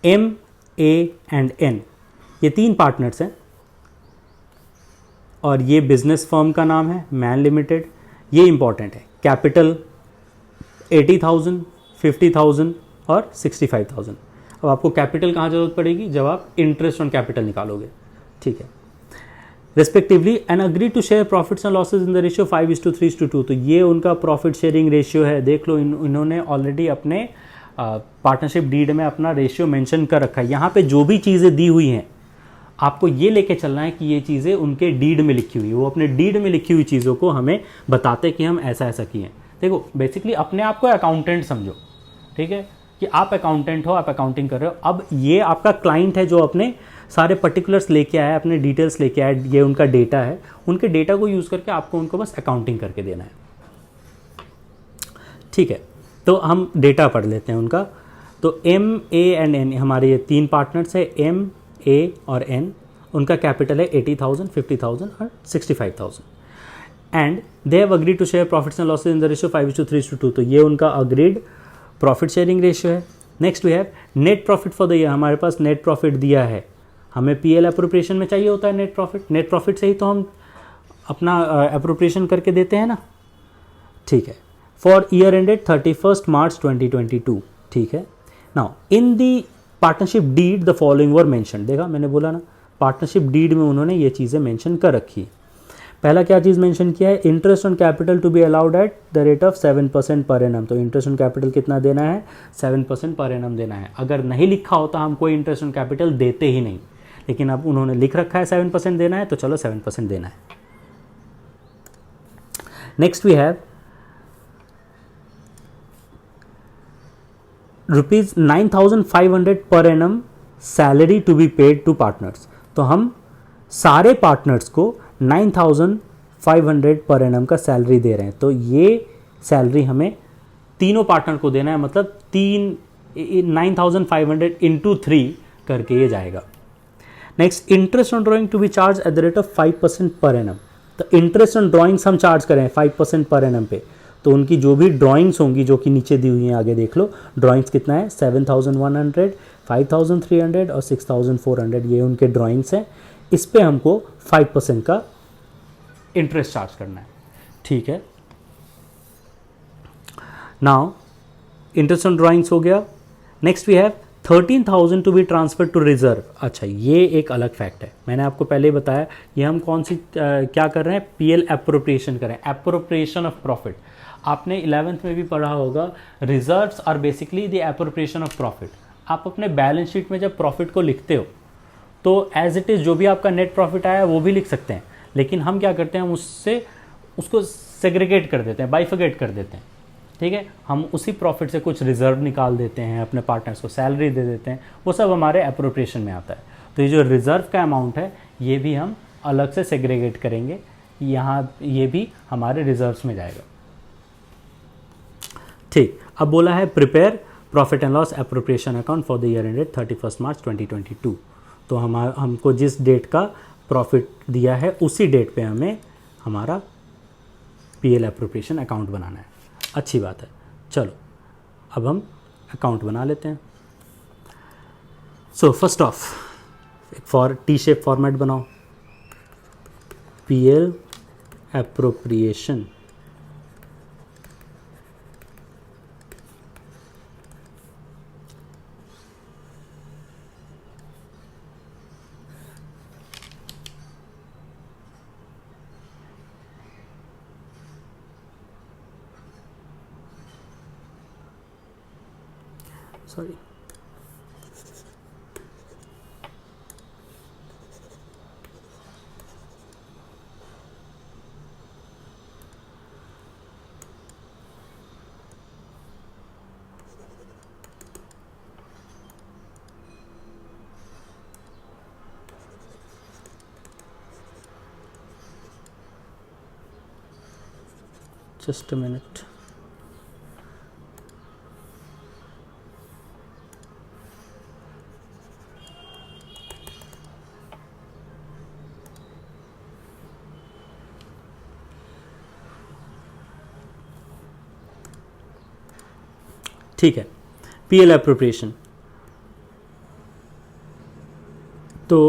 M, A and N, ये 3 partners हैं और ये बिजनेस फर्म का नाम है मैन लिमिटेड। ये इंपॉर्टेंट है। कैपिटल 80,000, 50,000 और 65,000। अब आपको कैपिटल कहाँ जरूरत पड़ेगी? जब आप इंटरेस्ट ऑन कैपिटल निकालोगे, ठीक है। Respectively and agree to share profits and losses in the ratio 5:3:2। तो ये उनका प्रॉफिट शेयरिंग रेशियो है। देख लो, इन्होंने ऑलरेडी अपने पार्टनरशिप डीड में अपना रेशियो मेंशन कर रखा है। यहाँ पे जो भी चीज़ें दी हुई हैं आपको ये लेके चलना है कि ये चीज़ें उनके डीड में लिखी हुई है। वो अपने डीड में लिखी हुई चीज़ों को हमें बताते कि हम ऐसा ऐसा किए हैं। देखो, बेसिकली अपने आप को अकाउंटेंट समझो, ठीक है, कि आप अकाउंटेंट हो, आप अकाउंटिंग कर रहे हो। अब ये आपका क्लाइंट है जो अपने सारे पर्टिकुलर्स लेके आया, अपने डिटेल्स लेके आया, ये उनका डेटा है। उनके डेटा को यूज़ करके आपको उनको बस अकाउंटिंग करके देना है, ठीक है। तो हम डेटा पढ़ लेते हैं उनका। तो एम, ए एंड एन हमारे ये 3 पार्टनर्स है, एम, ए और एन। उनका कैपिटल है 80,000, 50,000 और 65,000 and they have agreed to share profits and losses in the ratio 5:3:2। तो ये उनका अग्रीड प्रॉफिट शेयरिंग रेशियो है। Next we have net profit for the year. हमारे पास नेट प्रॉफिट दिया है। हमें पीएल अप्रोप्रिएशन में चाहिए होता है नेट प्रॉफिट। नेट प्रॉफिट से ही तो हम अपना अप्रोप्रिएशन करके देते हैं ना, ठीक है। फॉर ईयर एंडेड 31 मार्च 2022, ठीक है। Now in the partnership did the following were mention. देखा, मैंने बोला ना, पार्टनरशिप डीड में उन्होंने ये चीज़ें मेंशन कर रखी। पहला क्या चीज़ मेंशन किया है? Interest on capital to be allowed at the rate of 7% per annum. तो इंटरेस्ट ऑन कैपिटल कितना देना है? 7% पर एनम देना है। अगर नहीं लिखा होता हम कोई इंटरेस्ट ऑन कैपिटल देते ही नहीं, लेकिन अब उन्होंने लिख रखा है 7% देना है, तो चलो 7% देना है। Next we have ₹9,500 per annum salary to be paid to partners. तो हम सारे पार्टनर्स को 9,500 पर एनम का सैलरी दे रहे हैं। तो ये सैलरी हमें तीनों पार्टनर को देना है, मतलब 9,500 इंटू 3 करके ये जाएगा। Next, interest on drawing to be charged at the rate of 5% per annum. तो इंटरेस्ट ऑन ड्राइंग्स हम चार्ज करें 5% पर एनम पे। तो उनकी जो भी ड्राइंग्स होंगी, जो कि नीचे दी हुई हैं, आगे देख लो ड्राइंग्स कितना है, 7,100, 5,300 और 6,400। ये उनके ड्राइंग्स हैं। इस पे हमको 5% का इंटरेस्ट चार्ज करना है, ठीक है। नाउ इंटरेस्ट ऑन ड्राइंग्स हो गया। Next we have 13,000 to be transfer to reserve. अच्छा, ये एक अलग फैक्ट है। मैंने आपको पहले ही बताया, ये हम कौन सी क्या कर रहे हैं? पीएल एप्रोप्रिएशन कर रहे हैं, एप्रोप्रिएशन ऑफ प्रॉफिट। आपने 11th में भी पढ़ा होगा, reserves are basically the appropriation of profit. आप अपने बैलेंस शीट में जब प्रॉफिट को लिखते हो तो एज इट इज़ जो भी आपका नेट प्रॉफिट आया वो भी लिख सकते हैं, लेकिन हम क्या करते हैं, हम उसको सेग्रीगेट कर देते हैं, बाइफिकेट कर देते हैं, ठीक है। हम उसी प्रॉफिट से कुछ रिजर्व निकाल देते हैं, अपने पार्टनर्स को सैलरी दे देते हैं, वो सब हमारे एप्रोप्रिएशन में आता है। तो ये जो रिजर्व का अमाउंट है ये भी हम अलग से सेग्रीगेट करेंगे, यहाँ ये भी हमारे रिजर्व्स में जाएगा, ठीक। अब बोला है prepare profit and loss appropriation account for the year ended 31 मार्च 2022। तो हमको जिस डेट का प्रॉफिट दिया है उसी डेट पे हमें हमारा पीएल एप्रोप्रिएशन अकाउंट बनाना है। अच्छी बात है। चलो अब हम अकाउंट बना लेते हैं। So first of for T shape format बनाओ, PL appropriation sorry just a minute। ठीक है, पीएल एप्रोप्रिएशन तो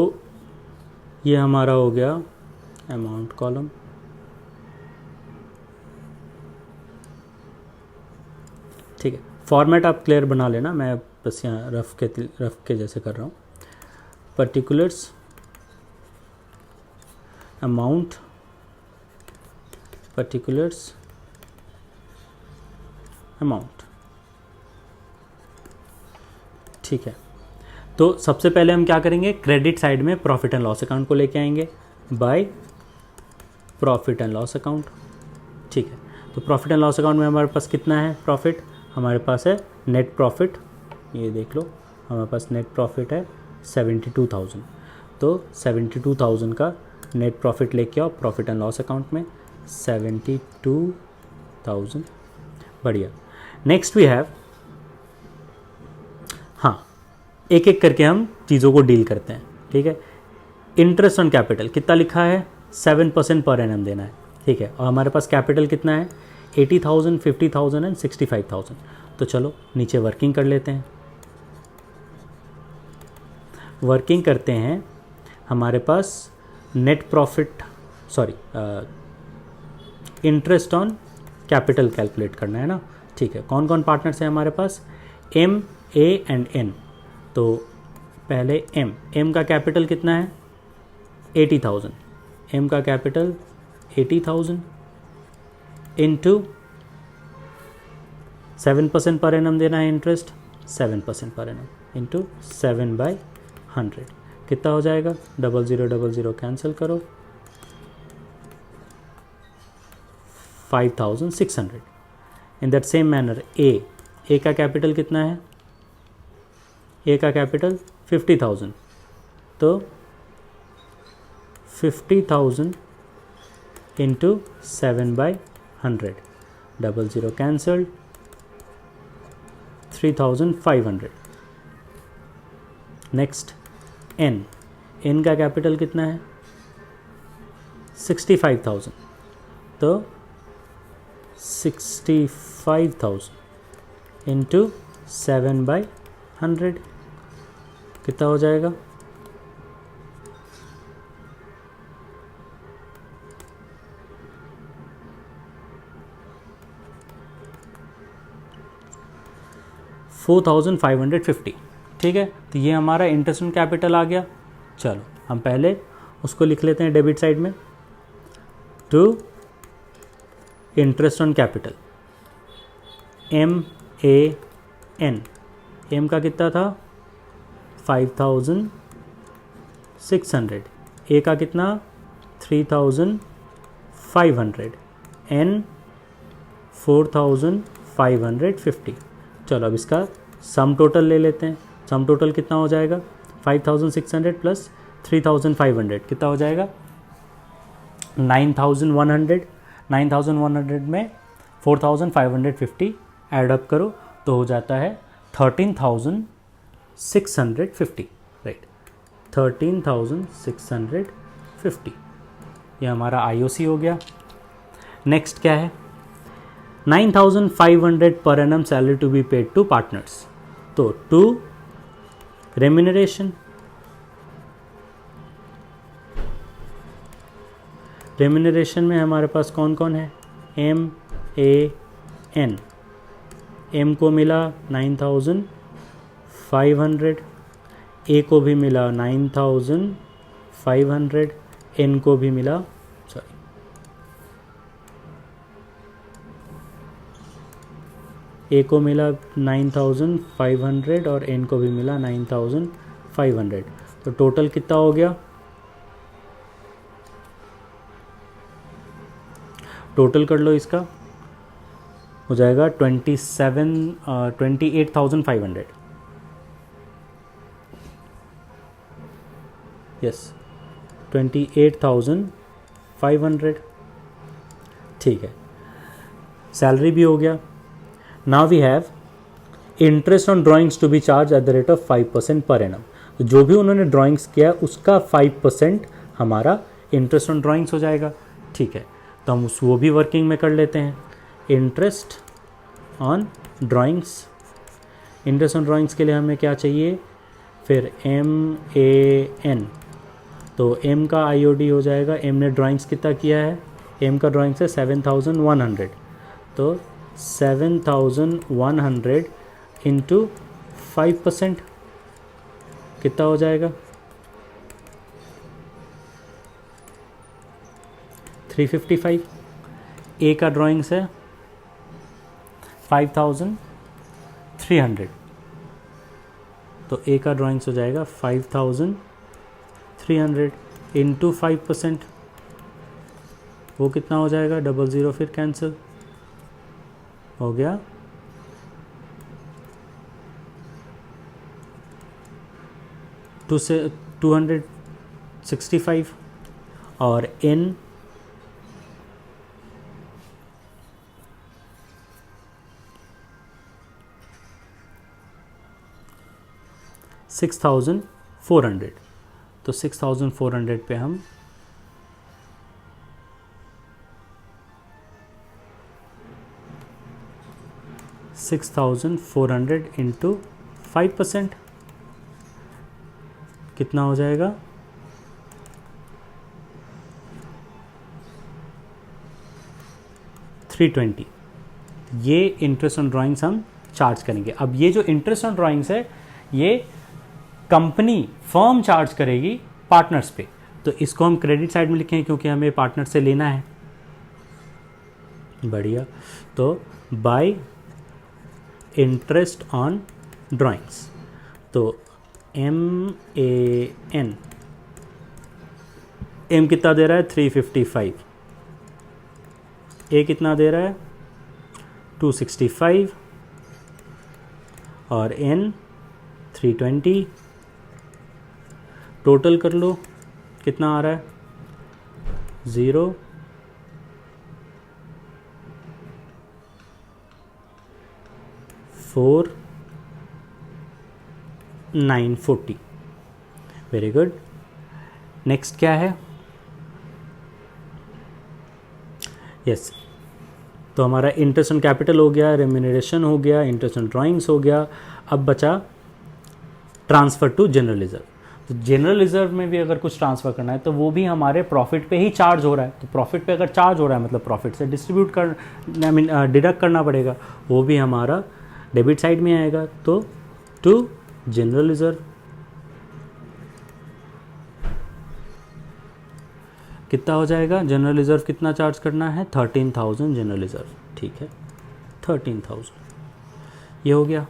ये हमारा हो गया अमाउंट कॉलम। ठीक है, फॉर्मेट आप क्लियर बना लेना, मैं बस यहाँ रफ के जैसे कर रहा हूँ। Particulars amount, particulars amount. ठीक है, तो सबसे पहले हम क्या करेंगे, क्रेडिट साइड में प्रॉफिट एंड लॉस अकाउंट को लेके आएंगे by profit and loss account. ठीक है, तो प्रॉफिट एंड लॉस अकाउंट में हमारे पास कितना है प्रॉफिट, हमारे पास है नेट प्रॉफिट, ये देख लो हमारे पास नेट प्रॉफिट है 72,000। तो 72,000 का नेट प्रॉफिट लेके आओ प्रॉफिट एंड लॉस अकाउंट में, 72,000। बढ़िया। नेक्स्ट वी हैव, हाँ एक एक करके हम चीज़ों को डील करते हैं। ठीक है, इंटरेस्ट ऑन कैपिटल कितना लिखा है, 7% पर एनम देना है। ठीक है, और हमारे पास कैपिटल कितना है, 80,000, 50,000 एंड 65,000। तो चलो नीचे वर्किंग कर लेते हैं। वर्किंग करते हैं, हमारे पास net profit, sorry interest on capital calculate करना है ना। ठीक है, कौन कौन पार्टनर्स हैं हमारे पास, एम, ए एंड एन। तो पहले एम का कैपिटल कितना है, 80,000। एम का कैपिटल 80,000 इनटू 7% पर एनम देना है इंटरेस्ट, 7% पर एनम इंटू 7/100 कितना हो जाएगा, 0000 कैंसिल करो, 5,600। इन दैट सेम मैनर ए का कैपिटल कितना है, ए का कैपिटल 50,000। तो 50,000 इंटू 7/100, 00 कैंसल्ड, 3,500। नेक्स्ट एन का कैपिटल कितना है, 65,000। तो 65,000 इंटू 7/100 कितना हो जाएगा, 4,550। ठीक है, तो ये हमारा इंटरेस्ट ऑन कैपिटल आ गया। चलो हम पहले उसको लिख लेते हैं डेबिट साइड में, to interest on capital M A N. M का कितना था 5,600, ए का कितना 3,500, एन 4,550। चलो अब इसका सम टोटल ले लेते हैं। सम टोटल कितना हो जाएगा, 5,600 प्लस 3,500 कितना हो जाएगा, 9,100। 9,100 में 4,550 एडअप करो तो हो जाता है 13,650। राइट, 13,650 ये हमारा आईओसी हो गया। नेक्स्ट क्या है, 9,500 per annum salary to be paid to partners. तो टू रेम्यूनरेशन, रेम्यूनरेशन में हमारे पास कौन कौन है, एम ए एन। एम को मिला 9,500, ए को भी मिला 9,500, एन को भी मिला, सॉरी ए को मिला 9,500 और एन को भी मिला 9,500। तो टोटल कितना हो गया, टोटल कर लो इसका, हो जाएगा 28,500। यस, 28,500। ठीक है, सैलरी भी हो गया। Now we have interest on drawings to be charged at the rate of 5% per annum. तो जो भी उन्होंने ड्राइंग्स किया उसका 5% हमारा इंटरेस्ट ऑन ड्राइंग्स हो जाएगा। ठीक है, तो हम वो भी वर्किंग में कर लेते हैं। Interest on drawings, interest on drawings के लिए हमें क्या चाहिए, फिर MAN, तो M का IOD हो जाएगा, M ने ड्राइंग्स कितना किया है, M का ड्राइंग्स है 7100, तो 7100 इंटू 5% कितना हो जाएगा 355। A का ड्राइंग्स है 5300, तो A का ड्राइंग्स हो जाएगा 5300 इंटू 5%, वो कितना हो जाएगा, 00 फिर कैंसिल हो गया 265, और N 6400, तो 6400 पे हम 6400 इंटू 5% कितना हो जाएगा 320। ये इंटरेस्ट ऑन ड्राइंग्स हम चार्ज करेंगे। अब ये जो इंटरेस्ट ऑन ड्राइंग्स है ये कंपनी फर्म चार्ज करेगी पार्टनर्स पे, तो इसको हम क्रेडिट साइड में लिखेंगे क्योंकि हमें पार्टनर से लेना है। बढ़िया, तो बाय इंटरेस्ट ऑन ड्राइंग्स, तो MAN, M कितना दे रहा है 355, A कितना दे रहा है 265, और N 320, टोटल कर लो कितना आ रहा है 0 4 940। Very good. नेक्स्ट क्या है, यस, तो हमारा इंटरेस्ट ऑन कैपिटल हो गया, रेम्यूनरेशन हो गया, इंटरेस्ट ऑन ड्राइंग्स हो गया। अब बचा ट्रांसफ़र टू जनरल रिजर्व। तो जनरल रिजर्व में भी अगर कुछ ट्रांसफ़र करना है तो वो भी हमारे प्रॉफिट पे ही चार्ज हो रहा है, तो प्रॉफिट पे अगर चार्ज हो रहा है मतलब प्रॉफिट से डिस्ट्रीब्यूट कर डिडक्ट करना पड़ेगा, वो भी हमारा डेबिट साइड में आएगा। तो टू जनरल रिजर्व कितना हो जाएगा, जनरल रिजर्व कितना चार्ज करना है 13,000 जनरल रिजर्व, ठीक है 13,000, ये हो गया।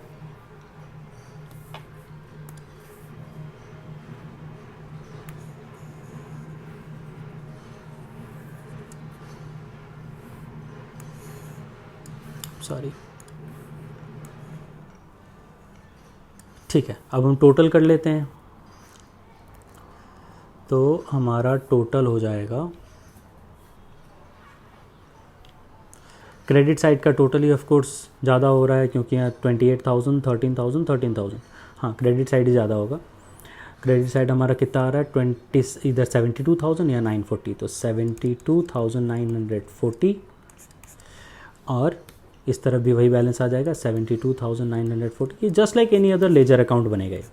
सॉरी, ठीक है, अब हम टोटल कर लेते हैं। तो हमारा टोटल हो जाएगा, क्रेडिट साइड का टोटल ही ऑफ कोर्स ज़्यादा हो रहा है क्योंकि यहाँ 28,000 13,000 13,000, हाँ क्रेडिट साइड ही ज़्यादा होगा। क्रेडिट साइड हमारा कितना आ रहा है 20, इधर 72,000 या 940, तो 72,940, और इस तरफ भी वही बैलेंस आ जाएगा 72,940, just like any other ledger account बनेगा ये,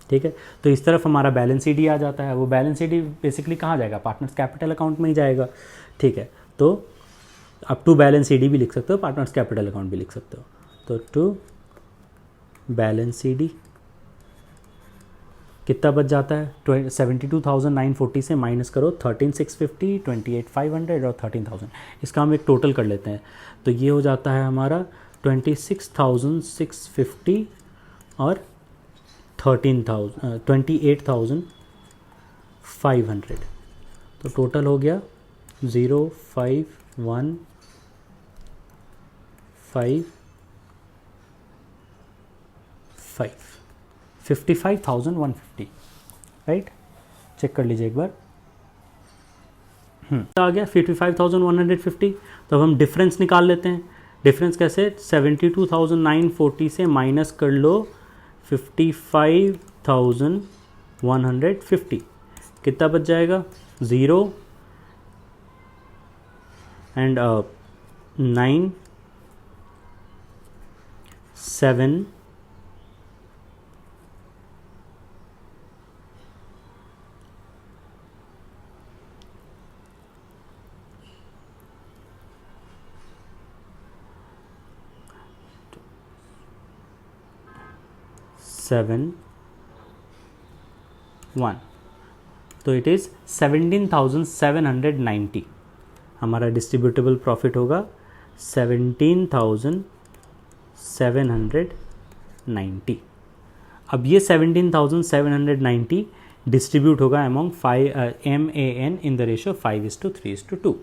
ठीक है। तो इस तरफ हमारा बैलेंस ईडी आ जाता है, वो बैलेंस ईडी बेसिकली कहाँ जाएगा, पार्टनर्स कैपिटल अकाउंट में ही जाएगा, ठीक है। तो अब टू बैलेंस ईडी भी लिख सकते हो, पार्टनर्स कैपिटल अकाउंट भी लिख सकते हो। तो टू बैलेंस ईडी कितना बच जाता है 72,940 से माइनस करो 13,650, 28,500 और 13,000, इसका हम एक टोटल कर लेते हैं। तो ये हो जाता है हमारा 26,650 और 28,500, तो टोटल हो गया 55,150, राइट, चेक कर लीजिए एक बार। आ गया 55,150। तो अब हम डिफरेंस निकाल लेते हैं। डिफरेंस कैसे, 72,940 से माइनस कर लो 55,150, कितना बच जाएगा 0 एंड 9 7 1, तो इट इज़ 17,790। हमारा डिस्ट्रीब्यूटेबल प्रॉफिट होगा 17,790। अब ये 17,790 डिस्ट्रीब्यूट होगा among 5 MAN in the ratio 5:3:2।